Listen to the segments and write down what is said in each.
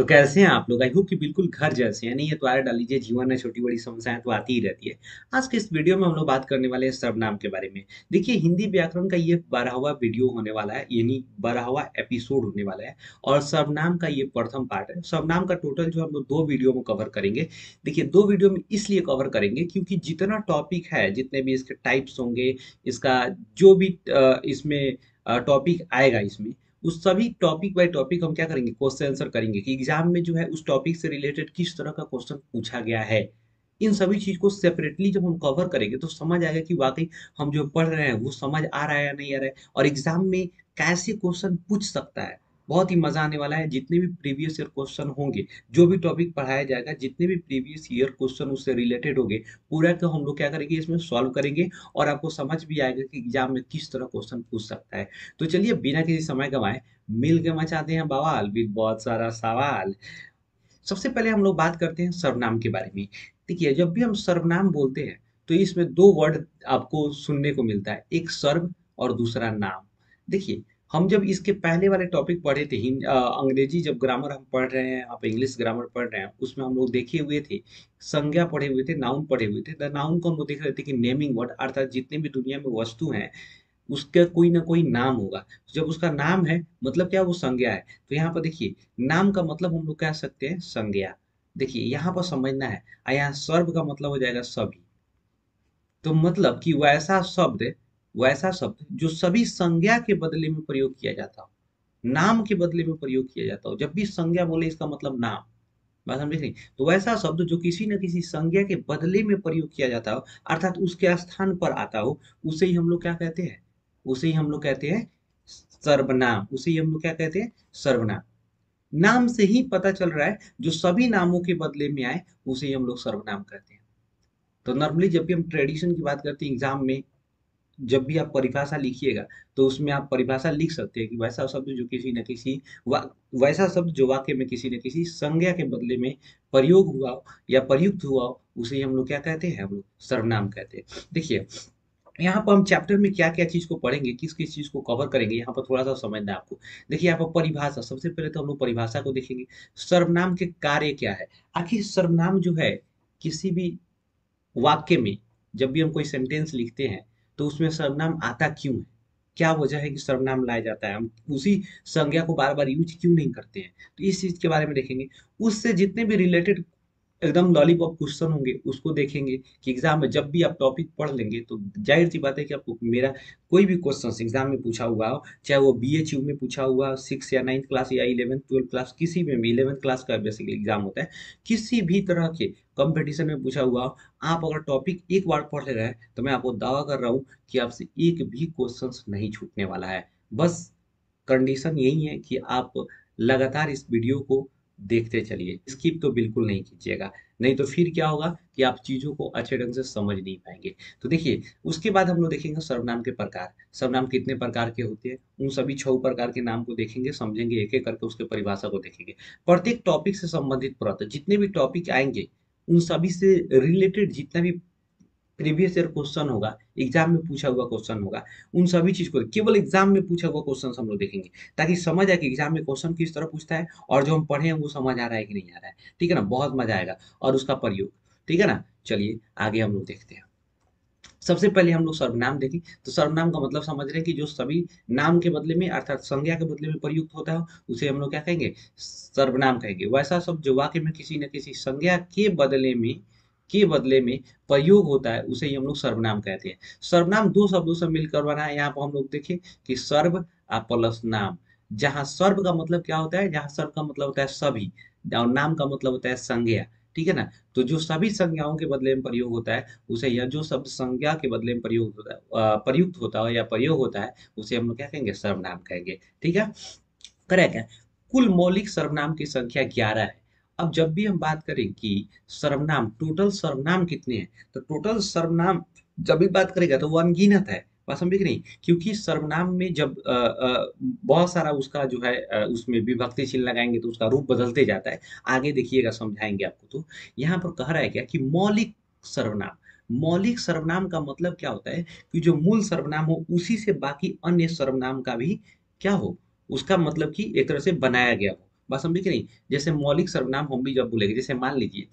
तो कैसे हैं आप लोग? आई होप कि बिल्कुल घर जैसे हैं। नहीं है तो आए डाल लीजिए, जीवन में छोटी बड़ी समस्याएं तो आती ही रहती है। आज के इस वीडियो में हम लोग बात करने वाले हैं सर्वनाम के बारे में। देखिए, हिंदी व्याकरण का ये 12वां वीडियो होने वाला है, यानी 12वां एपिसोड होने वाला है। और सर्वनाम का ये प्रथम पार्ट है। सर्वनाम का टोटल जो हम लोग 2 वीडियो में कवर करेंगे। देखिए, 2 वीडियो में इसलिए कवर करेंगे क्योंकि जितना टॉपिक है, जितने भी इसके टाइप्स होंगे, इसका जो भी इसमें टॉपिक आएगा, इसमें उस सभी टॉपिक बाय टॉपिक हम क्या करेंगे, क्वेश्चन आंसर करेंगे कि एग्जाम में जो है उस टॉपिक से रिलेटेड किस तरह का क्वेश्चन पूछा गया है। इन सभी चीज को सेपरेटली जब हम कवर करेंगे तो समझ आएगा कि वाकई हम जो पढ़ रहे हैं वो समझ आ रहा है या नहीं आ रहा है, और एग्जाम में कैसे क्वेश्चन पूछ सकता है। बहुत ही मजा आने वाला है। जितने भी प्रीवियस ईयर क्वेश्चन होंगे, जो भी टॉपिक पढ़ाया जाएगा, जितने भी प्रीवियस ईयर क्वेश्चन उससे रिलेटेड होंगे, पूरा को हम लोग क्या करेंगे, इसमें सॉल्व करेंगे। और आपको समझ भी आएगा कि एग्जाम में किस तरह क्वेश्चन पूछ सकता है। तो चलिए, बिना किसी समय गंवाए मिल के मचाते हैं बवाल विद बहुत सारा सवाल। सबसे पहले हम लोग बात करते हैं सर्वनाम के बारे में। देखिए, जब भी हम सर्वनाम बोलते हैं तो इसमें 2 वर्ड आपको सुनने को मिलता है, एक सर्व और दूसरा नाम। देखिए, हम जब इसके पहले वाले टॉपिक पढ़े थे, अंग्रेजी जब ग्रामर हम पढ़ रहे हैं, आप इंग्लिश ग्रामर पढ़ रहे हैं, उसमें हम लोग देखे हुए थे, संज्ञा पढ़े हुए थे, नाउन पढ़े हुए थे। द नाउन को हम लोग देख रहे थे कि नेमिंग वर्ड, अर्थात जितने भी दुनिया में वस्तु हैं उसका कोई ना कोई नाम होगा। तो जब उसका नाम है मतलब क्या, वो संज्ञा है। तो यहाँ पर देखिए, नाम का मतलब हम लोग कह सकते हैं संज्ञा। देखिए, यहाँ पर समझना है। यहाँ सर्व का मतलब हो जाएगा सभी। तो मतलब कि वैसा शब्द जो सभी संज्ञा के बदले में प्रयोग किया जाता हो, नाम के बदले में प्रयोग किया जाता हो। जब भी संज्ञा बोले इसका मतलब नाम। बात समझ रही? तो वैसा शब्द जो किसी न किसी संज्ञा के बदले में प्रयोग किया जाता हो, अर्थात उसके स्थान पर आता हो, उसे ही हम लोग क्या कहते हैं, उसे ही हम लोग कहते हैं सर्वनाम। उसे ही हम लोग क्या कहते हैं, सर्वनाम। नाम से ही पता चल रहा है, जो सभी नामों के बदले में आए उसे ही हम लोग सर्वनाम कहते हैं। तो नॉर्मली जब भी हम ट्रेडिशन की बात करते हैं एग्जाम में, जब भी आप परिभाषा लिखिएगा तो उसमें आप परिभाषा लिख सकते हैं कि वैसा शब्द जो किसी न किसी वा, वैसा शब्द जो वाक्य में किसी न किसी संज्ञा के बदले में प्रयोग हुआ हो या प्रयुक्त हुआ हो, उसे ही हम लोग क्या कहते हैं, हम लोग सर्वनाम कहते हैं। देखिए, यहाँ पर हम चैप्टर में क्या क्या चीज को पढ़ेंगे, किस किस चीज को कवर करेंगे, यहाँ पर थोड़ा सा समझना है आपको। देखिए, यहाँ पर परिभाषा, सबसे पहले तो हम लोग परिभाषा को देखेंगे। सर्वनाम के कार्य क्या है। आखिर सर्वनाम जो है, किसी भी वाक्य में जब भी हम कोई सेंटेंस लिखते हैं तो उसमें सर्वनाम आता क्यों है, क्या वजह है कि सर्वनाम लाया जाता है, हम उसी संज्ञा को बार बार यूज क्यों नहीं करते हैं, तो इस चीज के बारे में देखेंगे। उससे जितने भी रिलेटेड एकदम लॉलीपॉप क्वेश्चन होंगे उसको देखेंगे कि एग्जाम में जब भी आप टॉपिक पढ़ लेंगे तो जाहिर सी बात है कि आपको मेरा कोई भी क्वेश्चन एग्जाम में पूछा हुआ हो, चाहे वो BHU में पूछा हुआ हो, 6 या 9th क्लास या 11th 12th क्लास, किसी में भी 11th क्लास का बेसिकली एग्जाम होता है, किसी भी तरह के कंपटीशन में पूछा हुआ हो, आप अगर टॉपिक एक बार पढ़ ले रहे हैं तो मैं आपको दावा कर रहा हूँ कि आपसे एक भी क्वेश्चन नहीं छूटने वाला है। बस कंडीशन यही है कि आप लगातार इस वीडियो को देखते चलिए, स्किप तो बिल्कुल नहीं कीजिएगा। नहीं तो फिर क्या होगा कि आप चीज़ों को अच्छे ढंग से समझ नहीं पाएंगे। तो देखिए, उसके बाद हम लोग देखेंगे सर्वनाम के प्रकार। सर्वनाम कितने प्रकार के होते हैं, उन सभी 6 प्रकार के नाम को देखेंगे, समझेंगे, एक एक करके उसके परिभाषा को देखेंगे। प्रत्येक टॉपिक से संबंधित प्रश्न, जितने भी टॉपिक आएंगे उन सभी से रिलेटेड जितना भी प्रीवियस ईयर क्वेश्चन होगा, एग्जाम में पूछा हुआ क्वेश्चन होगा, उन सभी चीज को केवल एग्जाम में पूछा हुआ क्वेश्चन हम लोग देखेंगे, ताकि समझ आए कि एग्जाम में क्वेश्चन किस तरह पूछता है और जो हम पढ़े हैं वो समझ आ रहा है कि नहीं आ रहा है। ठीक है ना, बहुत मजा आएगा। और उसका प्रयोग, ठीक है ना। चलिए आगे हम लोग देखते हैं। सबसे पहले हम लोग सर्वनाम देखें। तो सर्वनाम का मतलब समझ रहे हैं कि जो सभी नाम के बदले में, अर्थात संज्ञा के बदले में प्रयुक्त होता है, उसे हम लोग क्या कहेंगे, सर्वनाम कहेंगे। वैसा शब्द जो वाक्य में किसी न किसी संज्ञा के बदले में प्रयोग होता है, उसे ही हम लोग सर्वनाम कहते हैं। सर्वनाम 2 शब्दों से मिलकर बना है। यहाँ पर हम लोग देखें कि सर्व प्लस नाम। जहाँ सर्व का मतलब क्या होता है, जहाँ सर्व का मतलब होता है सभी, और नाम का मतलब होता है संज्ञा। ठीक है ना। तो जो सभी संज्ञाओं के बदले में प्रयोग होता है, उसे, या जो शब्द संज्ञा के बदले में प्रयोग होता है, प्रयुक्त होता है या प्रयोग होता है, उसे हम लोग क्या कहेंगे, सर्वनाम कहेंगे। ठीक है, करेक्ट है। कुल मौलिक सर्वनाम की संख्या 11 है। अब जब भी हम बात करें कि सर्वनाम, टोटल सर्वनाम कितने हैं, तो टोटल सर्वनाम जब भी बात करेगा तो वो अनगिनत है। बात समझे कि नहीं, क्योंकि सर्वनाम में जब बहुत सारा उसका जो है, उसमें विभक्ति चिन्ह लगाएंगे तो उसका रूप बदलते जाता है। आगे देखिएगा, समझाएंगे आपको। तो यहाँ पर कह रहा है क्या कि मौलिक सर्वनाम। मौलिक सर्वनाम का मतलब क्या होता है कि जो मूल सर्वनाम हो उसी से बाकी अन्य सर्वनाम का भी क्या हो, उसका मतलब कि एक तरह से बनाया गया हो। बात समझे कि नहीं। जैसे मौलिक सर्वनाम हम भी जब बोलेंगे, जैसे मान लीजिए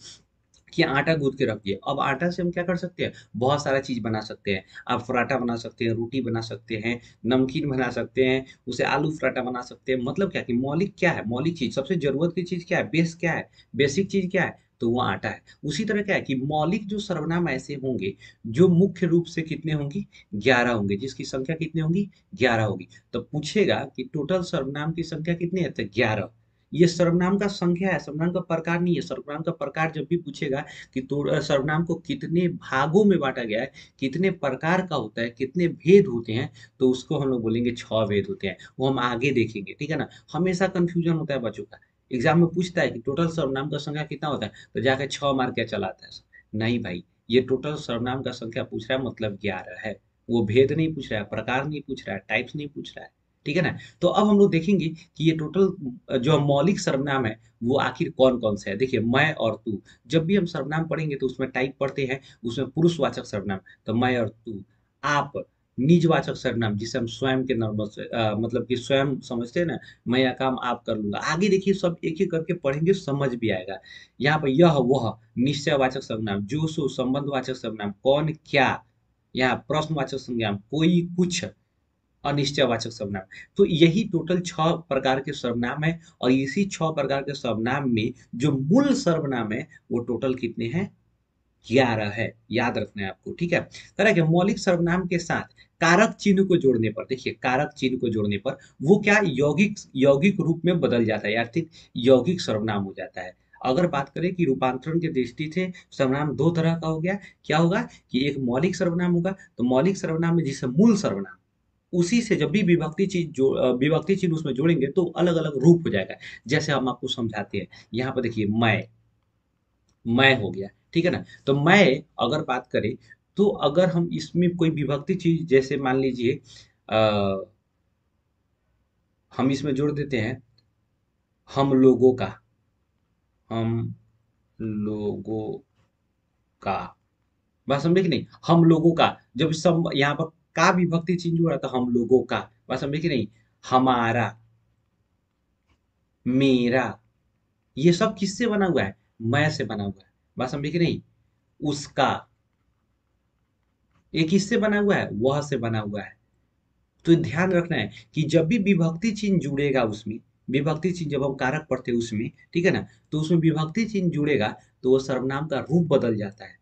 कि आटा गूंथ के रख दिए, अब आटा से हम क्या कर सकते हैं, बहुत सारा चीज बना सकते हैं। आप पराठा बना सकते हैं, रोटी बना सकते हैं, नमकीन बना सकते हैं, उसे आलू पराठा बना सकते हैं। मतलब क्या कि मौलिक क्या है, मौलिक चीज सबसे जरूरत की चीज क्या है, बेस क्या है, बेसिक चीज क्या है, तो वो आटा है। उसी तरह क्या है कि मौलिक जो सर्वनाम ऐसे होंगे जो मुख्य रूप से कितने होंगे, 11 होंगे, जिसकी संख्या कितनी होगी, 11 होगी। तो पूछेगा कि टोटल सर्वनाम की संख्या कितनी है, तो 11। ये सर्वनाम का संख्या है, सर्वनाम का प्रकार नहीं है। सर्वनाम का प्रकार जब भी पूछेगा कि तो सर्वनाम को कितने भागों में बांटा गया है, कितने प्रकार का होता है, कितने भेद होते हैं, तो उसको हम लोग बोलेंगे 6 भेद होते हैं। वो हम आगे देखेंगे, ठीक है ना। हमेशा कंफ्यूजन होता है बच्चों का, एग्जाम में पूछता है कि टोटल सर्वनाम का संख्या कितना होता है, तो जाके 6 मार के चला आता है। नहीं भाई, ये टोटल सर्वनाम का संख्या पूछ रहा है, मतलब 11 है। वो भेद नहीं पूछ रहा है, प्रकार नहीं पूछ रहा है, टाइप्स नहीं पूछ रहा है, ठीक है ना। तो अब हम लोग देखेंगे कि ये टोटल जो मौलिक सर्वनाम है वो आखिर कौन कौन से है। देखिए, मैं और तू, जब भी हम सर्वनाम पढ़ेंगे तो उसमें टाइप पढ़ते हैं, उसमें पुरुषवाचक सर्वनाम, तो मैं और तू। आप, निजवाचक सर्वनाम जिसे हम स्वयं के नॉर्मल से मतलब कि स्वयं समझते हैं ना, मैं यह काम आप कर लूंगा। आगे देखिए सब एक एक करके पढ़ेंगे, समझ भी आएगा। यहाँ पर यह वह, निश्चयवाचक सर्वनाम, जो सो, संबंधवाचक सर्वनाम, कौन क्या, यहाँ प्रश्नवाचक संज्ञा, कोई कुछ, अनिश्चयवाचक सर्वनाम। तो यही टोटल 6 प्रकार के सर्वनाम है। और इसी 6 प्रकार के सर्वनाम में जो मूल सर्वनाम है वो टोटल कितने हैं, 11 है। याद रखना है आपको, ठीक है। तरह के मौलिक सर्वनाम के साथ कारक चिन्ह को जोड़ने पर, देखिए कारक चिन्ह को जोड़ने पर वो क्या, यौगिक यौगिक रूप में बदल जाता है, अर्थात यौगिक सर्वनाम हो जाता है। अगर बात करें कि रूपांतरण की दृष्टि से सर्वनाम दो तरह का हो गया, क्या होगा कि एक मौलिक सर्वनाम होगा, तो मौलिक सर्वनाम में जिसे मूल सर्वनाम, उसी से जब भी विभक्ति चिन्ह उसमें जोड़ेंगे तो अलग अलग रूप हो जाएगा। जैसे हम आपको समझाते हैं, यहाँ पर देखिए मैं हो गया, ठीक है ना। तो मैं अगर बात करें, तो अगर हम इसमें कोई विभक्ति चीज, जैसे मान लीजिए हम इसमें जोड़ देते हैं हम लोगों का, हम लोगों का, बात समझे कि नहीं, हम लोगों का। जब सब यहाँ पर का विभक्ति चिन्ह जुड़ा तो हम लोगों का, बात समझे कि नहीं, हमारा, मेरा, ये सब किससे बना हुआ है, मैं से बना हुआ है, बात समझे कि नहीं। उसका, ये किससे बना हुआ है, वह से बना हुआ है। तो ध्यान रखना है कि जब भी विभक्ति चिन्ह जुड़ेगा उसमें, विभक्ति चिन्ह जब हम कारक पढ़ते हैं उसमें, ठीक है ना, तो उसमें विभक्ति चिन्ह जुड़ेगा तो वो सर्वनाम का रूप बदल जाता है।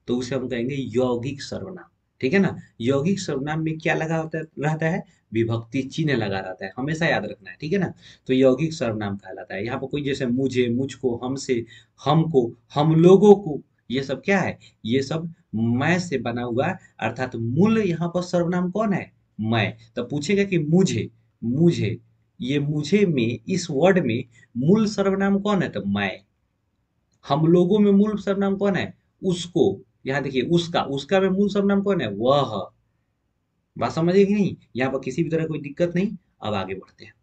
तो उसे हम कहेंगे यौगिक सर्वनाम, ठीक है ना। यौगिक सर्वनाम में क्या लगा होता रहता है, विभक्ति चिन्ह लगा रहता है, हमेशा याद रखना है, ठीक है ना। तो यौगिक सर्वनाम कहलाता है। यहाँ पर कोई जैसे मुझे, मुझको, हमसे, हमको, हम लोगों को, ये सब क्या है, ये सब मैं से बना हुआ, अर्थात मूल यहाँ पर सर्वनाम कौन है, मैं। तब पूछेगा कि मुझे, मुझे, ये मुझे में, इस वर्ड में मूल सर्वनाम कौन है, तो मैं। हम लोगों में मूल सर्वनाम कौन है, उसको। यहाँ देखिए उसका, उसका में मूल सर्वनाम कौन है, वह। बात समझिए कि नहीं, यहाँ पर किसी भी तरह कोई दिक्कत नहीं। अब आगे बढ़ते हैं।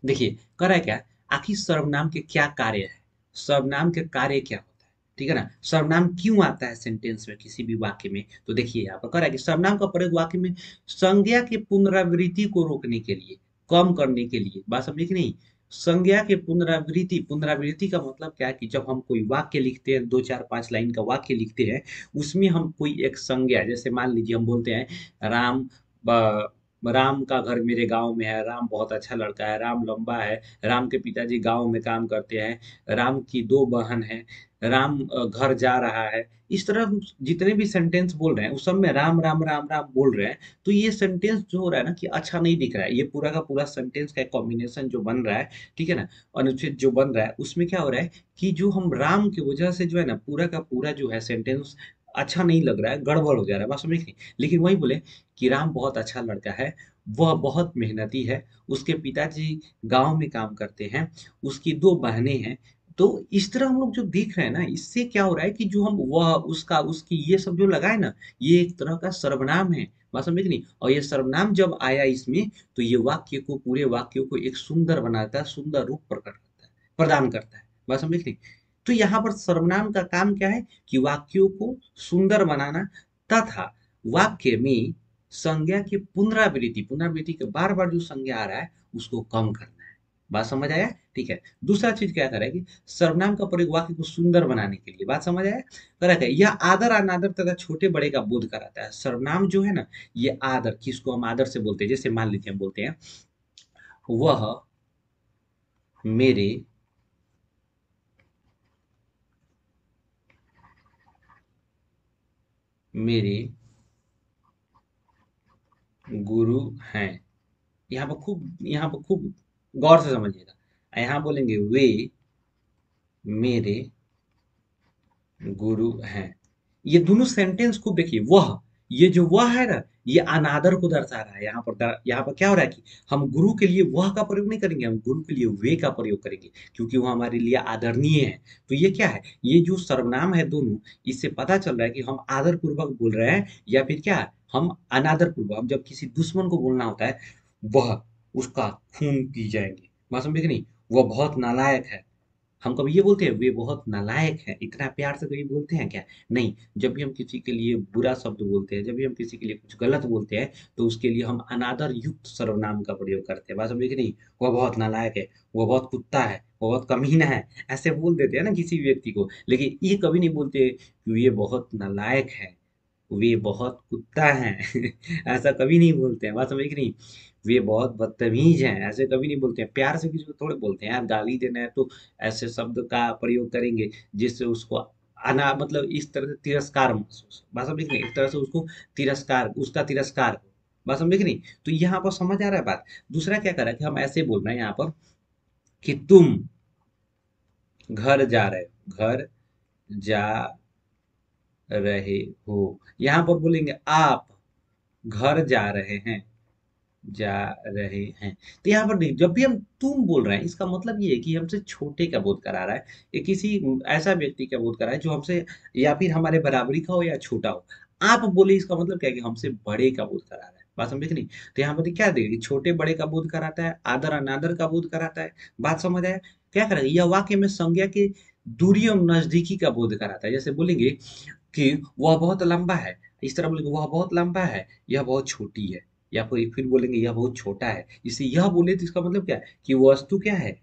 देखिए कर रहा है क्या, आखिर सर्वनाम के क्या कार्य है, सर्वनाम के कार्य क्या होता है, ठीक है ना। सर्वनाम क्यों आता है सेंटेंस में, किसी भी वाक्य में, तो देखिए यहाँ पर कर रहा है कि सर्वनाम का प्रयोग वाक्य में संज्ञा के पुनरावृत्ति को रोकने के लिए, कम करने के लिए, बात समझे कि नहीं। संज्ञा के पुनरावृत्ति, पुनरावृत्ति का मतलब क्या है कि जब हम कोई वाक्य लिखते हैं, 2 4 5 लाइन का वाक्य लिखते हैं, उसमें हम कोई एक संज्ञा, जैसे मान लीजिए हम बोलते हैं राम, राम का घर मेरे गांव में है, राम बहुत अच्छा लड़का है, राम लंबा है, राम के पिताजी गांव में काम करते हैं, राम की 2 बहन हैं, राम घर जा रहा है। इस तरह हम जितने भी सेंटेंस बोल रहे हैं उस सब में राम राम राम राम बोल रहे हैं। तो ये सेंटेंस जो हो रहा है ना कि अच्छा नहीं दिख रहा है, ये पूरा का पूरा सेंटेंस का कॉम्बिनेशन जो बन रहा है, ठीक है ना, अनुच्छेद जो बन रहा है, उसमें क्या हो रहा है कि जो हम राम की वजह से जो है ना पूरा का पूरा जो है सेंटेंस अच्छा नहीं लग रहा है, गड़बड़ हो जा रहा है, बात समझ नहीं। लेकिन वही बोले कि राम बहुत अच्छा लड़का है, वह बहुत मेहनती है, उसके पिताजी गांव में काम करते हैं, उसकी 2 बहनें हैं। तो इस तरह हम लोग जो देख रहे हैं ना, इससे क्या हो रहा है कि जो हम वह, उसका, उसकी, ये सब जो लगाए ना, ये एक तरह का सर्वनाम है, बात समझे कि नहीं। और ये सर्वनाम जब आया इसमें, तो ये वाक्य को, पूरे वाक्य को एक सुंदर बनाता है, सुंदर रूप प्रकट करता है, प्रदान करता है, बात समझे कि नहीं। तो यहाँ पर सर्वनाम का काम क्या है कि वाक्यों को सुंदर बनाना, तथा वाक्य में संज्ञा की पुनरावृत्ति, पुनरावृत्ति के बार बार जो संज्ञा आ रहा है उसको कम करना है। बात समझ आया? ठीक है। दूसरा चीज क्या करें कि सर्वनाम का प्रयोग वाक्य को सुंदर बनाने के लिए, बात समझ आया? करेक्ट है। यह आदर अनादर तथा छोटे बड़े का बोध कराता है। सर्वनाम जो है ना, ये आदर, किसको हम आदर से बोलते हैं, जैसे मान लीजिए हम बोलते हैं वह मेरे मेरे गुरु हैं। यहाँ पर खूब गौर से समझिएगा। यहाँ बोलेंगे वे मेरे गुरु हैं। ये दोनों सेंटेंस खूब देखिए। वह, ये जो वह है ना, ये अनादर को दर्शा रहा है। यहाँ पर क्या हो रहा है कि हम गुरु के लिए वह का प्रयोग नहीं करेंगे, हम गुरु के लिए वे का प्रयोग करेंगे, क्योंकि वो हमारे लिए आदरणीय है। तो ये क्या है, ये जो सर्वनाम है दोनों, इससे पता चल रहा है कि हम आदर पूर्वक बोल रहे हैं या फिर क्या है, हम अनादर पूर्वक। हम जब किसी दुश्मन को बोलना होता है, वह, उसका खून पी जाएंगे, बात समझे कि नहीं, वह बहुत नालायक है। हम कभी ये बोलते हैं वे बहुत नालायक हैं, इतना प्यार से कभी बोलते हैं क्या? नहीं। जब भी हम किसी के लिए बुरा शब्द बोलते हैं, जब भी हम किसी के लिए कुछ गलत बोलते हैं, तो उसके लिए हम अनादर युक्त सर्वनाम का प्रयोग करते हैं, बात समझे कि नहीं। वह बहुत नालायक है, वह बहुत कुत्ता है, वह बहुत कमीना है, ऐसे बोल देते हैं ना किसी व्यक्ति को। लेकिन ये कभी नहीं बोलते कि ये बहुत नालायक है, वे बहुत कुत्ता हैं ऐसा कभी नहीं बोलते हैं, बात समझ कि नहीं। वे बहुत बदतमीज हैं, ऐसे कभी नहीं बोलते हैं। प्यार से किसी को थोड़े बोलते हैं यार, गाली देना है तो ऐसे शब्द का प्रयोग करेंगे जिससे उसको मतलब इस तरह से तिरस्कार महसूस, बात समझ कि नहीं, एक तरह से उसको तिरस्कार, उसका तिरस्कार हो, बात समझे कि नहीं। तो यहाँ पर समझ आ रहा है बात। दूसरा क्या करा कि हम ऐसे बोल रहे हैं यहाँ पर कि तुम घर जा रहे हो, घर जा रहे हो। यहाँ पर बोलेंगे आप घर जा रहे हैं, जा रहे हैं। तो यहाँ पर देखिए, जब भी हम तुम बोल रहे हैं, इसका मतलब ये है कि हमसे छोटे का बोध करा रहा है, ये किसी ऐसा व्यक्ति का बोध करा है जो हमसे या फिर हमारे बराबरी का हो या छोटा हो। आप बोले, इसका मतलब क्या है कि हमसे बड़े का बोध करा रहा है, बात समझे कि नहीं। तो यहाँ पर क्या देखिए, छोटे बड़े का बोध कराता है, आदर अनादर का बोध कराता है, बात समझ आया। क्या करेगा, यह वाक्य में संज्ञा के दूरी और नजदीकी का बोध कराता है। जैसे बोलेंगे कि वह बहुत लंबा है, इस तरह बोलेंगे वह बहुत लंबा है, यह बहुत छोटी है। या फिर बोलेंगे यह बहुत छोटा है। इसे यह बोले तो इसका मतलब क्या है कि वस्तु क्या है,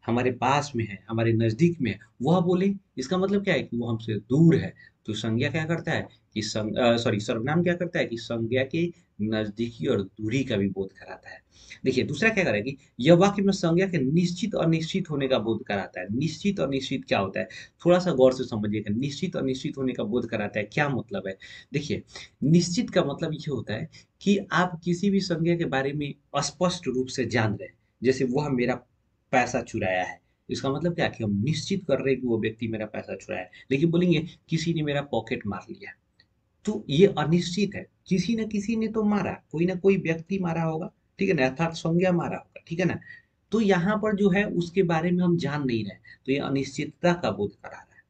हमारे पास में है, हमारे नजदीक में है। वह बोले, इसका मतलब क्या है कि वो हमसे दूर है। तो संज्ञा क्या करता है कि सर्वनाम क्या करता है कि संज्ञा के नजदीकी और दूरी का भी बोध कराता है। देखिए दूसरा क्या करेगा कि यह वाक्य में संज्ञा के निश्चित और निश्चित होने का बोध कराता है। निश्चित और निश्चित क्या होता है, थोड़ा सा गौर से समझिएगा। निश्चित और निश्चित होने का बोध कराता है, क्या मतलब है? देखिए, निश्चित का मतलब ये होता है कि आप किसी भी संज्ञा के बारे में स्पष्ट रूप से जान रहे हैं। जैसे वह मेरा पैसा चुराया है, इसका मतलब क्या है कि हम निश्चित कर रहे हैं कि वो व्यक्ति मेरा पैसा चुराया है। लेकिन बोलेंगे किसी ने मेरा पॉकेट मार लिया, तो ये अनिश्चित है। किसी न किसी ने तो मारा, कोई ना कोई व्यक्ति मारा होगा, ठीक है ना, अर्थात संज्ञा मारा होगा, ठीक है ना। तो यहाँ पर जो है उसके बारे में हम जान नहीं रहे, तो ये अनिश्चितता का बोध करा रहा है।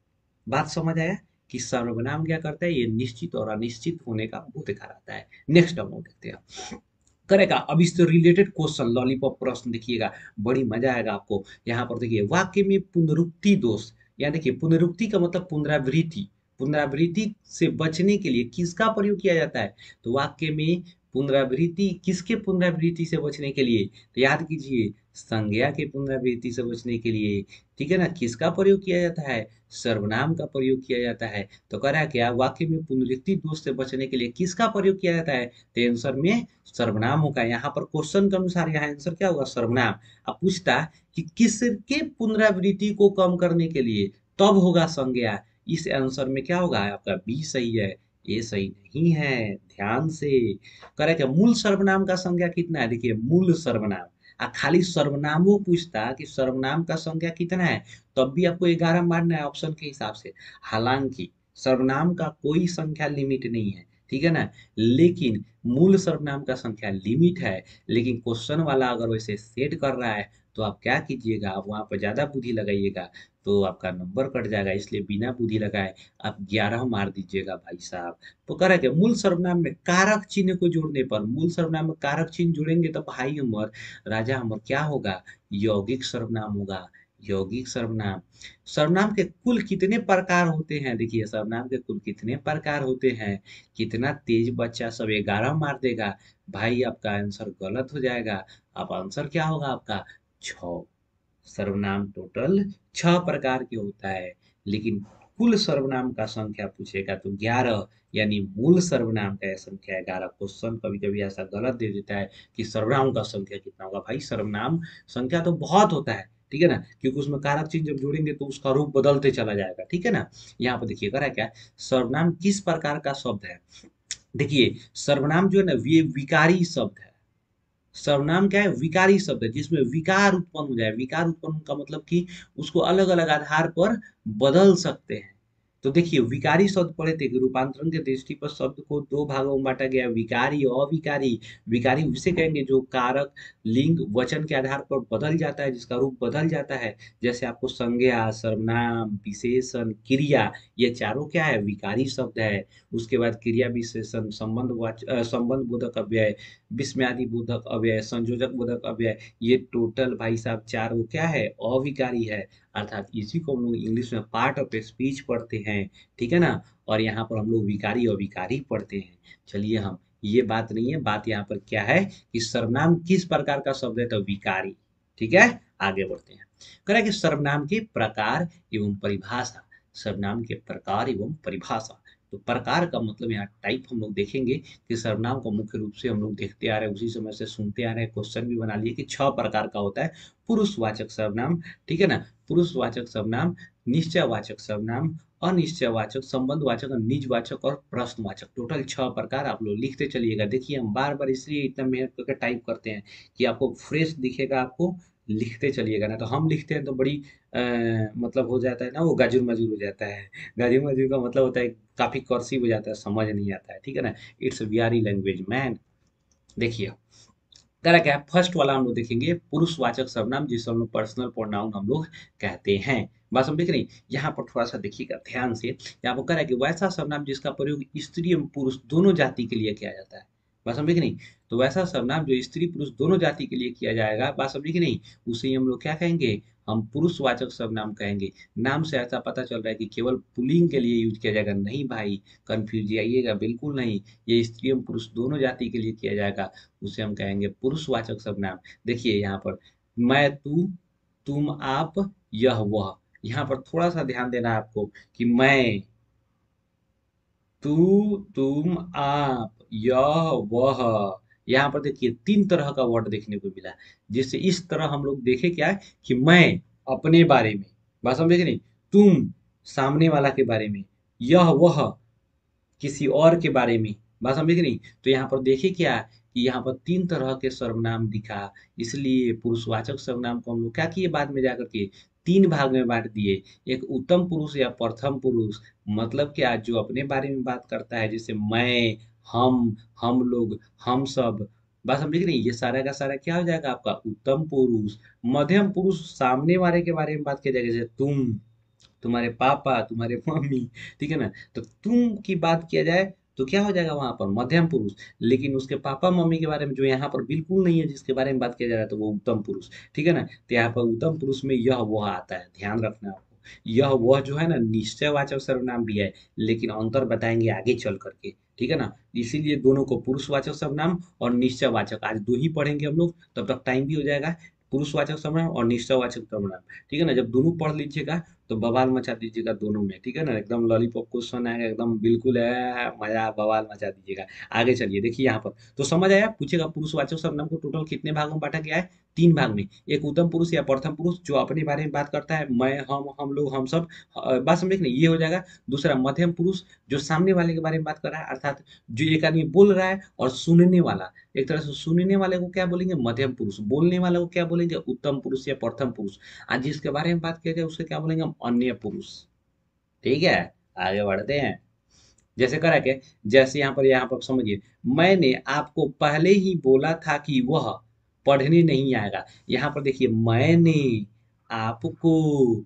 बात समझ आया कि सर्वनाम क्या करता है, ये निश्चित और अनिश्चित होने का बोध कराता है। नेक्स्ट हम लोग देखते हैं, करेगा। अब इससे रिलेटेड क्वेश्चन लॉलीपॉप प्रश्न देखिएगा, बड़ी मजा आएगा आपको। यहाँ पर देखिए, वाक्य में पुनरुक्ति दोष, या देखिए पुनरुक्ति का मतलब पुनरावृत्ति। पुनरावृत्ति से बचने के लिए किसका प्रयोग किया जाता है? तो वाक्य में पुनरावृत्ति, किसके पुनरावृत्ति से बचने के लिए? तो याद कीजिए, संज्ञा के पुनरावृत्ति से बचने के लिए, ठीक है ना। किसका प्रयोग किया जाता है? सर्वनाम का प्रयोग किया जाता है। तो कह रहा है क्या, वाक्य में पुनरुक्ति दोष से बचने के लिए किसका प्रयोग किया जाता है? तो आंसर में सर्वनाम होगा। यहाँ पर क्वेश्चन के अनुसार यहाँ आंसर क्या होगा? सर्वनाम। अब पूछता कि किसके पुनरावृत्ति को कम करने के लिए, तब होगा संज्ञा। इस आंसर में क्या होगा? आपका बी सही है, ए सही नहीं है। ध्यान से करें। मूल सर्वनाम का संज्ञा कितना है? देखिए, मूल सर्वनाम, खाली सर्वनामों पूछता कि सर्वनाम का संज्ञा कितना है, तब भी आपको 11 मारना है ऑप्शन के हिसाब से। हालांकि सर्वनाम का कोई संख्या लिमिट नहीं है, ठीक है ना। लेकिन मूल सर्वनाम का संख्या लिमिट है। लेकिन क्वेश्चन वाला अगर वैसे सेट कर रहा है, तो आप क्या कीजिएगा, आप वहां पर ज्यादा बुद्धि लगाइएगा, तो आपका नंबर कट जाएगा। इसलिए बिना बुद्धि लगाए आप 11 मार दीजिएगा भाई साहब। तो कह रहे थे मूल सर्वनाम में कारक चिन्ह को जोड़ने पर, मूल सर्वनाम में कारक चिन्ह जोड़ेंगे तो भाई हमर, राजा हमर क्या होगा? यौगिक सर्वनाम होगा। यौगिक सर्वनाम। सर्वनाम के कुल कितने प्रकार होते हैं? देखिए, सर्वनाम के कुल कितने प्रकार होते हैं? कितना तेज बच्चा, सब 11 मार देगा। भाई आपका आंसर गलत हो जाएगा। अब आंसर क्या होगा आपका? 6। सर्वनाम टोटल 6 प्रकार के होता है, लेकिन कुल सर्वनाम का संख्या पूछेगा तो 11, यानी मूल सर्वनाम का संख्या 11। क्वेश्चन कभी कभी ऐसा गलत दे देता है कि सर्वनाम का संख्या कितना होगा। भाई सर्वनाम संख्या तो बहुत होता है, ठीक है ना, क्योंकि उसमें कारक चिन्ह जब जोड़ेंगे तो उसका रूप बदलते चला जाएगा, ठीक है ना। यहाँ पर देखिए करा क्या, सर्वनाम किस प्रकार का शब्द है। देखिए सर्वनाम जो है ना ये विकारी शब्द है। सर्वनाम क्या है, विकारी शब्द है जिसमें विकार उत्पन्न हो जाए। विकार उत्पन्न का मतलब कि उसको अलग अलग आधार पर बदल सकते हैं। तो देखिए विकारी शब्द पढ़े थे कि रूपांतरण के दृष्टि पर शब्द को दो भागों में बांटा गया, विकारी अविकारी। विकारी उसे कहेंगे जो कारक लिंग वचन के आधार पर बदल जाता है, जिसका रूप बदल जाता है। जैसे आपको संज्ञा, सर्वनाम, विशेषण, क्रिया, ये चारों क्या है, विकारी शब्द है। उसके बाद क्रिया विशेषण, संबंध बोधक अव्यय, विस्मयादि बोधक अव्यय, संयोजक बोधक अव्यय, ये टोटल भाई साहब चार वो क्या है, अविकारी है। अर्थात इसी को हम लोग इंग्लिश में पार्ट ऑफ स्पीच पढ़ते हैं, ठीक है ना। और यहाँ पर हम लोग विकारी अविकारी पढ़ते हैं। चलिए हम, ये बात नहीं है, बात यहाँ पर क्या है कि सर्वनाम किस प्रकार का शब्द है, तो विकारी। ठीक है, आगे बढ़ते हैं। कह रहा है कि सर्वनाम के प्रकार एवं परिभाषा। सर्वनाम के प्रकार एवं परिभाषा। तो प्रकार का मतलब यहाँ टाइप हम लोग देखेंगे कि सर्वनाम को मुख्य रूप से हम लोग देखते आ रहे हैं, उसी समय से सुनते आ रहे हैं, क्वेश्चन भी बना लिए कि 6 प्रकार का होता है। पुरुषवाचक सर्वनाम, ठीक है ना, पुरुषवाचक सर्वनाम, निश्चयवाचक सर्वनाम, अनिश्चयवाचक, संबंधवाचक, निजवाचक और प्रश्नवाचक। टोटल 6 प्रकार आप लोग लिखते चलिएगा। देखिए हम बार बार इसलिए इतना मेहनत करके टाइप करते हैं कि आपको फ्रेश दिखेगा, आपको लिखते चलिएगा। ना तो हम लिखते हैं तो बड़ी मतलब हो जाता है ना, वो गाजुर मजूर हो जाता है। गाजुर मजूर का मतलब होता है काफी कर्सिव हो जाता है, समझ नहीं आता है, ठीक है ना। It's very language man. देखिए करा क्या, फर्स्ट वाला हम लोग देखेंगे पुरुषवाचक सर्वनाम, जिसे हम लोग पर्सनल प्रोनाउन हम लोग कहते हैं। बात समझ रही, यहाँ पर थोड़ा सा देखिएगा ध्यान से। यहाँ पर कह रहा है कि वैसा सर्वनाम जिसका प्रयोग स्त्री एवं पुरुष दोनों जाति के लिए किया जाता है। बात समझ नहीं, तो वैसा सर्वनाम जो स्त्री पुरुष दोनों जाति के लिए किया जाएगा, बात समझ की नहीं, उसे ही हम लोग क्या कहेंगे, हम पुरुषवाचक सर्वनाम कहेंगे। नाम से ऐसा पता चल रहा है कि केवल पुल्लिंग के लिए यूज किया जाएगा, नहीं भाई, कंफ्यूज जाइएगा बिल्कुल नहीं। ये स्त्री एवं पुरुष दोनों जाति के लिए किया जाएगा, उसे हम कहेंगे पुरुषवाचक सर्वनाम। देखिए यहाँ पर मैं, तू, तुम, आप, यह, वह। यहाँ पर थोड़ा सा ध्यान देना है आपको कि मैं, तू, तुम, आप, यह, वह। यहाँ पर देखिए 3 तरह का वर्ड देखने को मिला, जिससे इस तरह हम लोग देखे क्या है कि मैं अपने बारे में, बात समझे कि नहीं, तुम सामने वाला के बारे में, यह वह किसी और के बारे में, बात समझे कि नहीं। तो यहाँ पर देखिए क्या कि यहाँ पर 3 तरह के सर्वनाम दिखा, इसलिए पुरुषवाचक सर्वनाम को हम लोग क्या किए, बाद में जाकर के 3 भाग में बांट दिए। एक उत्तम पुरुष या प्रथम पुरुष, मतलब क्या, जो अपने बारे में बात करता है, जैसे मैं, हम लोग, हम सब। बात समझे कि नहीं, ये सारा का सारा क्या हो जाएगा आपका उत्तम पुरुष। मध्यम पुरुष सामने वाले के बारे में बात किया जाएगा, जैसे तुम, तुम्हारे पापा, तुम्हारे मम्मी, ठीक है ना। तो तुम की बात किया जाए तो क्या हो जाएगा वहां पर मध्यम पुरुष। लेकिन उसके पापा मम्मी के बारे में जो यहाँ पर बिल्कुल नहीं है, जिसके बारे में बात किया जा रहा है, तो वो उत्तम पुरुष, ठीक है ना। तो यहाँ पर उत्तम पुरुष में यह वह आता है, ध्यान रखना आपको। यह वह जो है ना निश्चयवाचक सर्वनाम भी है, लेकिन अंतर बताएंगे आगे चल करके, ठीक है ना। इसीलिए दोनों को पुरुषवाचक सर्वनाम और निश्चयवाचक आज दो ही पढ़ेंगे हम लोग, तब तक टाइम भी हो जाएगा। पुरुषवाचक सर्वनाम और निश्चयवाचक सर्वनाम, ठीक है ना। जब दोनों पढ़ लीजिएगा तो बवाल मचा दीजिएगा दोनों में, ठीक है ना, एकदम लॉलीपॉप क्वेश्चन आएगा, एकदम बिल्कुल है मजा, बवाल मचा दीजिएगा। आगे चलिए देखिए यहाँ पर, तो समझ आया, पूछेगा पुरुषवाचक सर्वनाम को टोटल कितने भागों में बांटा गया है, 3 भाग में। एक उत्तम पुरुष या प्रथम पुरुष जो अपने बारे में बात करता है, मैं, हम लोग, हम सब, बात समझे कि नहीं, ये हो जाएगा। दूसरा मध्यम पुरुष जो सामने वाले के बारे में बात कर रहा है, अर्थात जो एक आदमी बोल रहा है और सुनने वाला, एक तरह से सुनने वाले को क्या बोलेंगे, मध्यम पुरुष। बोलने वाले को क्या बोलेंगे, उत्तम पुरुष या प्रथम पुरुष। आज जिसके बारे में बात किया जाए उससे क्या बोलेंगे हम, अन्य पुरुष। ठीक है, आगे बढ़ते हैं। जैसे करा के, जैसे यहाँ पर समझिए, मैंने आपको पहले ही बोला था कि वह पढ़ने नहीं आएगा। यहाँ पर देखिए मैंने, आपको,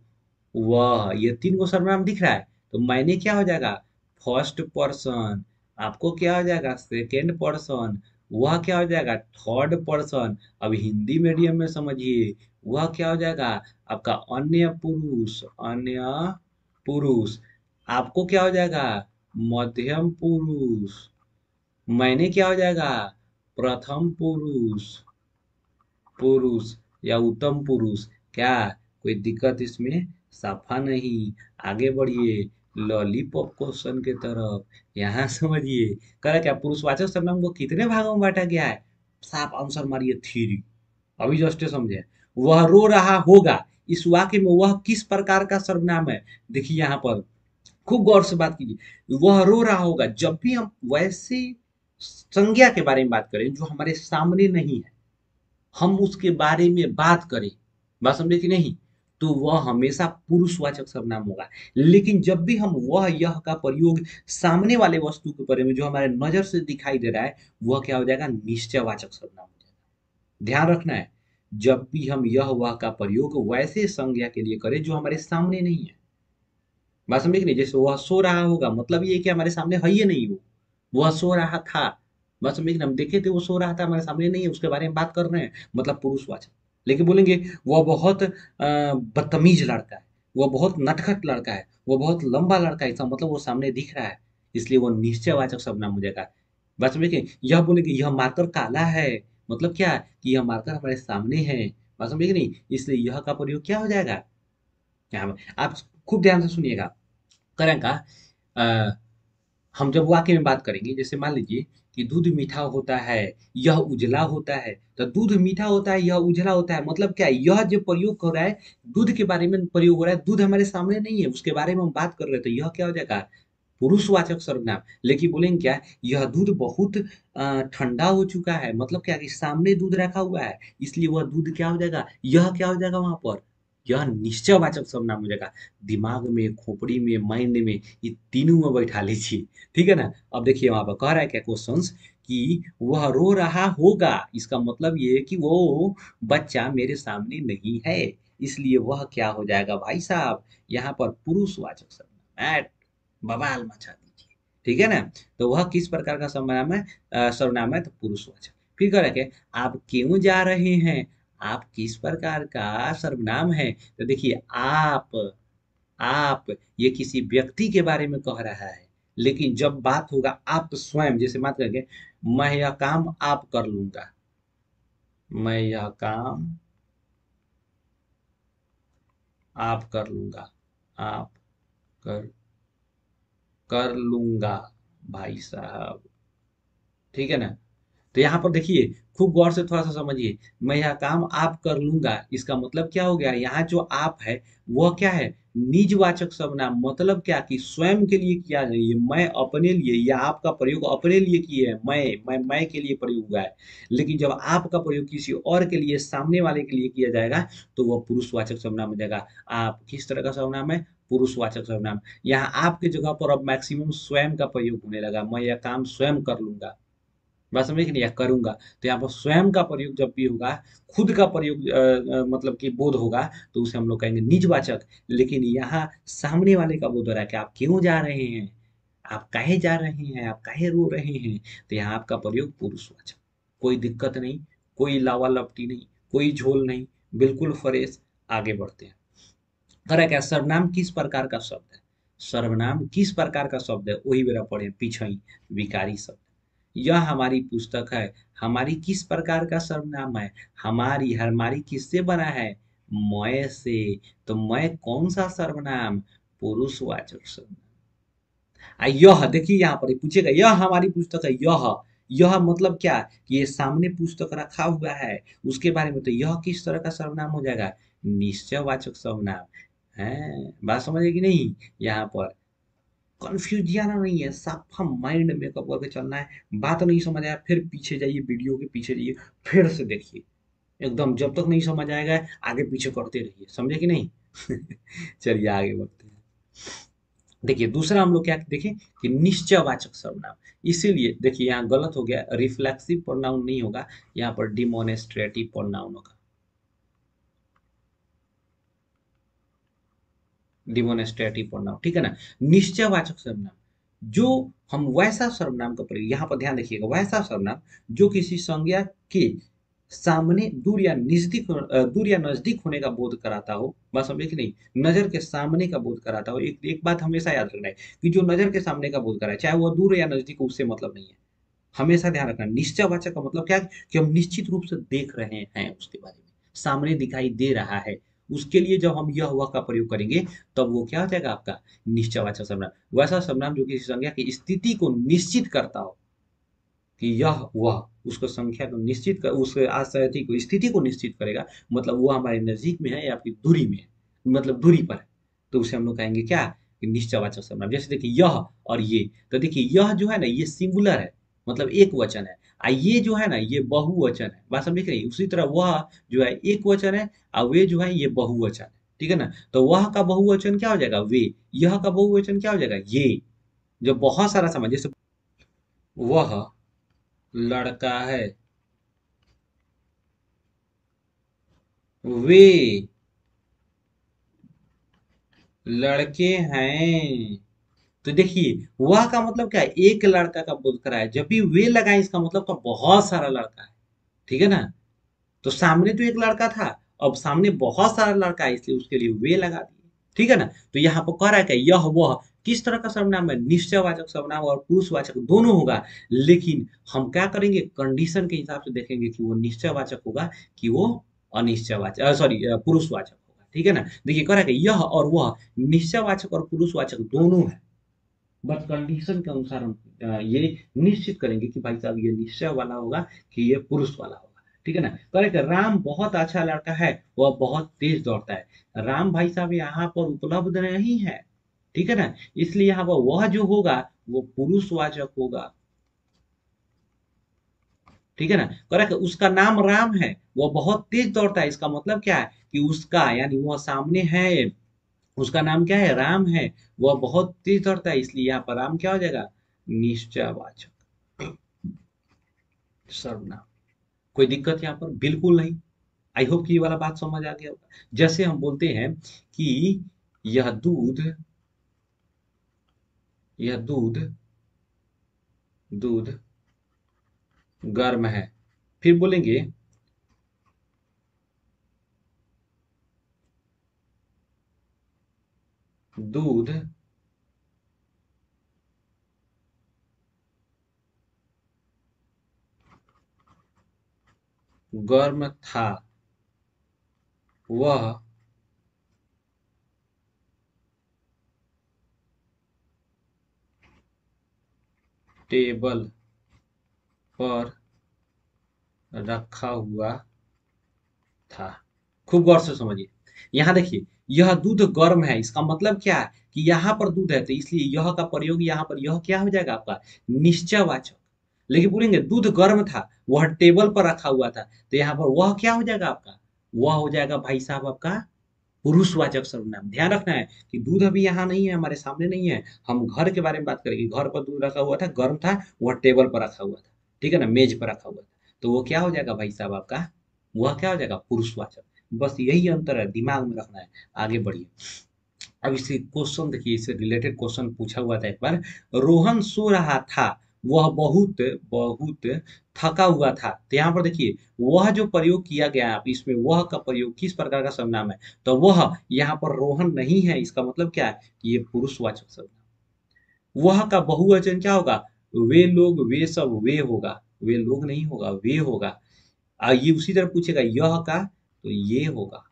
वह, ये 3 को सर्वनाम दिख रहा है। तो मैंने क्या हो जाएगा, फर्स्ट पर्सन। आपको क्या हो जाएगा, सेकेंड पर्सन। वह क्या हो जाएगा, थर्ड पर्सन। अब हिंदी मीडियम में समझिए, वह क्या हो जाएगा आपका अन्य पुरुष, अन्य पुरुष। आपको क्या हो जाएगा, मध्यम पुरुष। मैंने क्या हो जाएगा, प्रथम पुरुष, पुरुष या उत्तम पुरुष। क्या कोई दिक्कत इसमें साफा नहीं। आगे बढ़िए लॉलीपॉप क्वेश्चन के तरफ। यहाँ समझिए कह रहा क्या पुरुषवाचक सर्वनाम को कितने भागों में बांटा गया है। साफ आंसर मारिए थ्री। अभी जस्ट समझे। वह रो रहा होगा, इस वाक्य में वह किस प्रकार का सर्वनाम है। देखिए यहाँ पर खूब गौर से बात कीजिए। वह रो रहा होगा, जब भी हम वैसे संज्ञा के बारे में बात करें जो हमारे सामने नहीं है, हम उसके बारे में बात करें, बात समझे कि नहीं, तो वह हमेशा पुरुषवाचक सर्वनाम होगा। लेकिन जब भी हम वह यह का प्रयोग सामने वाले वस्तु के बारे में जो हमारे नजर से दिखाई दे रहा है, वह क्या हो जाएगा, निश्चयवाचक सर्वनाम हो जाएगा। ध्यान रखना है, जब भी हम यह वह का प्रयोग वैसे संज्ञा के लिए करें जो हमारे सामने नहीं है। बात समझे कि नहीं, जैसे वह सो रहा होगा, मतलब ये कि हमारे सामने है ही नहीं वो, वह सो रहा था। बात समझे कि नहीं, हम देखे थे वो सो रहा था, हमारे सामने नहीं है, उसके बारे में बात कर रहे हैं, मतलब पुरुषवाचक। लेकिन बोलेंगे वह बहुत बदतमीज लड़का है, वह बहुत नटखट लड़का है, वह बहुत लंबा लड़का है, इसका मतलब वो सामने दिख रहा है, इसलिए वो निश्चयवाचक सर्वनाम हो जाएगा। बात समझे कि यह बोलेंगे यह मार्कर काला है, मतलब क्या कि यह मार्कर हमारे सामने है। बात समझे कि नहीं, इसलिए यह का प्रयोग क्या हो जाएगा यहाँ पर। आप खूब ध्यान से सुनिएगा। करें का अ, हम जब वाक्य में बात करेंगे, जैसे मान लीजिए कि दूध मीठा होता है, यह उजला होता है, तो दूध मीठा होता है, यह उजला होता है, मतलब क्या है, यह जो प्रयोग हो रहा है, दूध के बारे में प्रयोग हो रहा है, दूध हमारे सामने नहीं है, उसके बारे में हम बात कर रहे हैं, तो यह क्या हो जाएगा, पुरुषवाचक सर्वनाम। लेकिन बोलेंगे क्या, यह दूध बहुत ठंडा हो चुका है, मतलब क्या कि सामने दूध रखा हुआ है, इसलिए वह दूध क्या हो जाएगा, यह क्या हो जाएगा वहां पर, यह निश्चयवाचक सर्वनाम हो जाएगा। दिमाग में, खोपड़ी में, माइंड में, ये तीनों में बैठा लीजिए। ठीक है ना। अब देखिए वहां पर कह रहा है क्या क्वेश्चंस, कि वह रो रहा होगा, इसका मतलब ये है कि वो बच्चा मेरे सामने नहीं है, इसलिए वह क्या हो जाएगा भाई साहब, यहाँ पर पुरुषवाचक सर्वनाम। बवाल मचा दीजिए। ठीक है ना। तो वह किस प्रकार का सर्वनाम है, सर्वनाम है, तो पुरुषवाचक। फिर कह रखे आप क्यों जा रहे हैं, आप किस प्रकार का सर्वनाम है, तो देखिए आप ये किसी व्यक्ति के बारे में कह रहा है। लेकिन जब बात होगा आप स्वयं, जैसे बात करेंगे मैं यह काम आप कर लूंगा, मैं यह काम आप कर लूंगा, आप कर कर लूंगा भाई साहब। ठीक है ना। तो यहाँ पर देखिए खूब गौर से थोड़ा सा समझिए, मैं यह काम आप कर लूंगा, इसका मतलब क्या हो गया, यहाँ जो आप है वह क्या है, निजवाचक सर्वनाम, मतलब क्या कि स्वयं के लिए किया जाए, मैं अपने लिए, या आपका प्रयोग अपने लिए किए है, मैं के लिए प्रयोग हुआ है। लेकिन जब आपका प्रयोग किसी और के लिए, सामने वाले के लिए किया जाएगा, तो वह पुरुषवाचक सर्वनाम हो जाएगा। आप किस तरह का सर्वनाम है, पुरुषवाचक सर्वनाम। यहाँ आपकी जगह पर अब मैक्सिमम स्वयं का प्रयोग होने लगा, मैं यह काम स्वयं कर लूंगा। बात समझे कि नहीं, या करूंगा, तो यहाँ पर स्वयं का प्रयोग जब भी होगा, खुद का प्रयोग मतलब कि बोध होगा, तो उसे हम लोग कहेंगे निजवाचक। लेकिन यहाँ सामने वाले का बोध हो रहा है कि आप क्यों जा रहे हैं, आप काहे जा रहे हैं, आप काहे रो रहे हैं, तो यहाँ आपका प्रयोग पुरुषवाचक। कोई दिक्कत नहीं, कोई लावा लपटी नहीं, कोई झोल नहीं, बिल्कुल फ्रेश। आगे बढ़ते हैं। कह क्या सर्वनाम किस प्रकार का शब्द है, सर्वनाम किस प्रकार का शब्द है, वही मेरा पढ़े पीछे ही, विकारी शब्द। यह हमारी पुस्तक है, हमारी किस प्रकार का सर्वनाम है, हमारी किससे बना है, मैं से। तो मैं कौन सा सर्वनाम, पुरुषवाचक सर्वनाम। यह देखिए यहाँ पर पूछेगा, यह हमारी पुस्तक है, यह मतलब क्या, कि ये सामने पुस्तक रखा हुआ है, उसके बारे में, तो यह किस तरह का सर्वनाम हो जाएगा, निश्चयवाचक सर्वनाम है। बात समझे कि नहीं, यहाँ पर कंफ्यूज जाना नहीं है, साफा माइंड मेकअप करके चलना है। बात नहीं समझ आया फिर पीछे जाइए, वीडियो के पीछे जाइए, फिर से देखिए, एकदम जब तक नहीं समझ आएगा आगे पीछे करते रहिए, समझे कि नहीं। चलिए आगे बढ़ते हैं। देखिए दूसरा हम लोग क्या देखें, कि निश्चयवाचक सर्वनाम। इसीलिए देखिए यहाँ गलत हो गया, रिफ्लेक्सिव प्रोनाउन नहीं होगा, यहाँ पर डिमोनेस्ट्रेटिव प्रोनाउन होगा, डिमोनेस्ट्रेटिव प्रोनाउन। ठीक है ना। निश्चयवाचक सर्वनाम, जो हम वैसा सर्वनाम का प्रयोग, यहाँ पर ध्यान रखिएगा, वैसा सर्वनाम जो किसी संज्ञा के सामने दूर या नजदीक होने का बोध कराता हो। बात समझे कि नहीं, नजर के सामने का बोध कराता हो। एक एक बात हमेशा याद रखना है, कि जो नजर के सामने का बोध कराए, चाहे वो दूर या नजदीक हो, उससे मतलब नहीं है। हमेशा ध्यान रखना, निश्चयवाचक का मतलब क्या है, कि हम निश्चित रूप से देख रहे हैं उसके बारे में, सामने दिखाई दे रहा है, उसके लिए जब हम यह वह का प्रयोग करेंगे तब वो क्या हो जाएगा आपका निश्चयवाचक सर्वनाम। वैसा सर्वनाम जो किसी संज्ञा की स्थिति को निश्चित करता हो कि यह वह उसको संख्या को निश्चित कर उस आकृति को स्थिति को निश्चित करेगा, मतलब वो हमारे नजदीक में है या फिर दूरी में है, मतलब दूरी पर है, तो उसे हम लोग कहेंगे क्या कि निश्चयवाचक सर्वनाम। जैसे देखिए यह और ये, तो देखिए यह जो है ना ये सिंगुलर है, मतलब एक वचन है, ये जो है ना ये बहुवचन है, बात समझ रही। उसी तरह वह जो है एक वचन है और वे जो है ये बहुवचन है, ठीक है ना। तो वह का बहुवचन क्या हो जाएगा वे, यह का बहुवचन क्या हो जाएगा ये। जब बहुत सारा समय, जैसे वह लड़का है, वे लड़के हैं, तो देखिए वह का मतलब क्या है, एक लड़का का बोध करा है, जब भी वे लगाए इसका मतलब का बहुत सारा लड़का है, ठीक है ना। तो सामने तो एक लड़का था, अब सामने बहुत सारा लड़का है इसलिए उसके लिए वे लगा दिए, ठीक है ना। तो यहाँ पर कह रहा है कि यह वह किस तरह का सर्वनाम है, निश्चयवाचक सर्वनाम और पुरुषवाचक दोनों होगा, लेकिन हम क्या करेंगे कंडीशन के हिसाब से देखेंगे कि वो निश्चयवाचक होगा कि वो अनिश्चयवाचक, सॉरी पुरुषवाचक होगा, ठीक है ना। देखिए कह रहा है कि यह और वह निश्चयवाचक और पुरुषवाचक दोनों है, बट कंडीशन के अनुसार हम ये निश्चित करेंगे कि भाई साहब ये निश्चय वाला होगा कि ये पुरुष वाला होगा, ठीक है ना। करेक्ट, राम बहुत अच्छा लड़का है, वह बहुत तेज दौड़ता है। राम भाई साहब यहाँ पर उपलब्ध नहीं है, ठीक है ना, इसलिए यहाँ पर वह जो होगा वो पुरुषवाचक होगा, ठीक है ना। करेक्ट, उसका नाम राम है, वह बहुत तेज दौड़ता है, इसका मतलब क्या है कि उसका यानी वह सामने है, उसका नाम क्या है राम है, वह बहुत तेज दौड़ता है, इसलिए यहाँ पर राम क्या हो जाएगा निश्चयवाचक सर्वनाम। कोई दिक्कत यहाँ पर बिल्कुल नहीं। आई होप कि ये वाला बात समझ आ गया होगा। जैसे हम बोलते हैं कि यह दूध, यह दूध, दूध गर्म है, फिर बोलेंगे दूध गर्म था, वह टेबल पर रखा हुआ था। खूब गौर से समझिए, यहाँ देखिए यह दूध गर्म है, इसका मतलब क्या है कि यहाँ पर दूध है, तो इसलिए यह का प्रयोग यहाँ पर यह क्या हो जाएगा आपका निश्चयवाचक। लेकिन बोलेंगे दूध गर्म था, वह टेबल पर रखा हुआ था, तो यहाँ पर वह क्या हो जाएगा आपका, वह हो जाएगा भाई साहब आपका पुरुषवाचक सर्वनाम। ध्यान रखना है कि दूध अभी यहाँ नहीं है, हमारे सामने नहीं है, हम घर के बारे में बात करेंगे। घर पर दूध रखा हुआ था, गर्म था, वह टेबल पर रखा हुआ था, ठीक है ना, मेज पर रखा हुआ था, तो वो क्या हो जाएगा भाई साहब आपका, वह क्या हो जाएगा पुरुषवाचक। बस यही अंतर है, दिमाग में रखना है। आगे बढ़िए। अब इसे क्वेश्चन देखिए, इससे रिलेटेड क्वेश्चन पूछा हुआ था एक बार। रोहन सो रहा था, वह बहुत बहुत थका हुआ था, तो यहाँ पर देखिए वह जो प्रयोग किया गया है, आप इसमें वह का प्रयोग किस प्रकार का सर्वनाम है, तो वह यहाँ पर रोहन नहीं है, इसका मतलब क्या है कि ये पुरुषवाचक सर्वनाम। वह का बहुवचन क्या होगा, वे लोग वे सब वे होगा, वे लोग नहीं होगा वे होगा। ये उसी तरह पूछेगा यह का, तो ये होगा,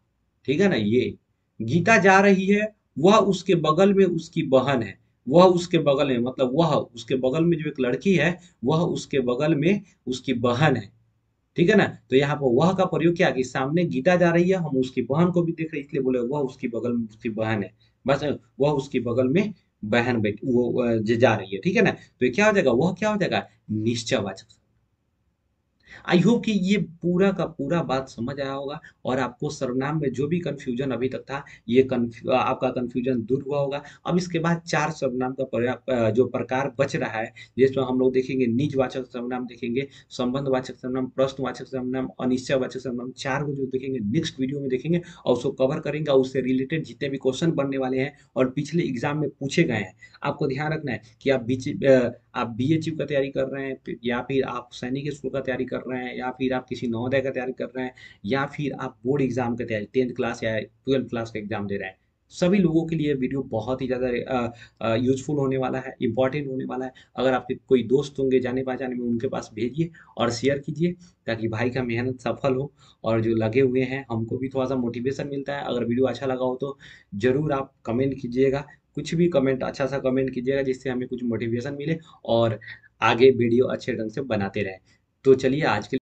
ठीक है ना। ये गीता जा रही है, वह उसके बगल में उसकी बहन है, वह उसके बगल में मतलब वह उसके बगल में जो एक लड़की है, वह उसके बगल में उसकी बहन है, ठीक है ना। तो यहाँ पर वह का प्रयोग क्या कि सामने गीता जा रही है, हम उसकी बहन को भी देख रहे हैं, इसलिए बोले वह उसकी बगल में उसकी बहन है, बस वह उसकी बगल में बहन बेटी वो जो जा रही है, ठीक है ना। तो ये क्या हो जाएगा, वह क्या हो जाएगा निश्चयवाचक। आई होप कि ये पूरा का पूरा बात समझ आया होगा और आपको सर्वनाम में जो भी कंफ्यूजन अभी तक था ये आपका कंफ्यूजन दूर हुआ होगा। अब इसके बाद चार सर्वनाम का जो प्रकार बच रहा है, जिसमें हम लोग देखेंगे निजवाचक सर्वनाम देखेंगे, संबंधवाचक सर्वनाम, प्रश्नवाचक सर्वनाम, अनिश्चयवाचक सर्वनाम, चार को जो देखेंगे नेक्स्ट वीडियो में देखेंगे और उसको कवर करेंगे और उससे रिलेटेड जितने भी क्वेश्चन बनने वाले हैं और पिछले एग्जाम में पूछे गए हैं। आपको ध्यान रखना है कि आप बीएचयू का तैयारी कर रहे हैं या फिर आप सैनिक स्कूल का तैयारी कर रहे हैं या फिर आप किसी नवोदय का तैयारी कर रहे हैं या फिर आप बोर्ड एग्जाम का तैयारी 10th क्लास या 12th क्लास का एग्जाम दे रहे हैं, सभी लोगों के लिए वीडियो बहुत ही ज़्यादा यूज़फुल होने वाला है, इम्पोर्टेंट होने वाला है। अगर आपके कोई दोस्त होंगे जाने-पहचाने में, उनके पास भेजिए और शेयर कीजिए, ताकि भाई का मेहनत सफल हो और जो लगे हुए हैं, हमको भी थोड़ा-सा मोटिवेशन मिलता है। अगर वीडियो अच्छा लगा हो तो ज़रूर आप कमेंट कीजिएगा, कुछ भी कमेंट अच्छा-सा कमेंट कीजिएगा जिससे हमें कुछ मोटिवेशन मिले और आगे वीडियो अच्छे ढंग से बनाते रहें। तो चलिए आज के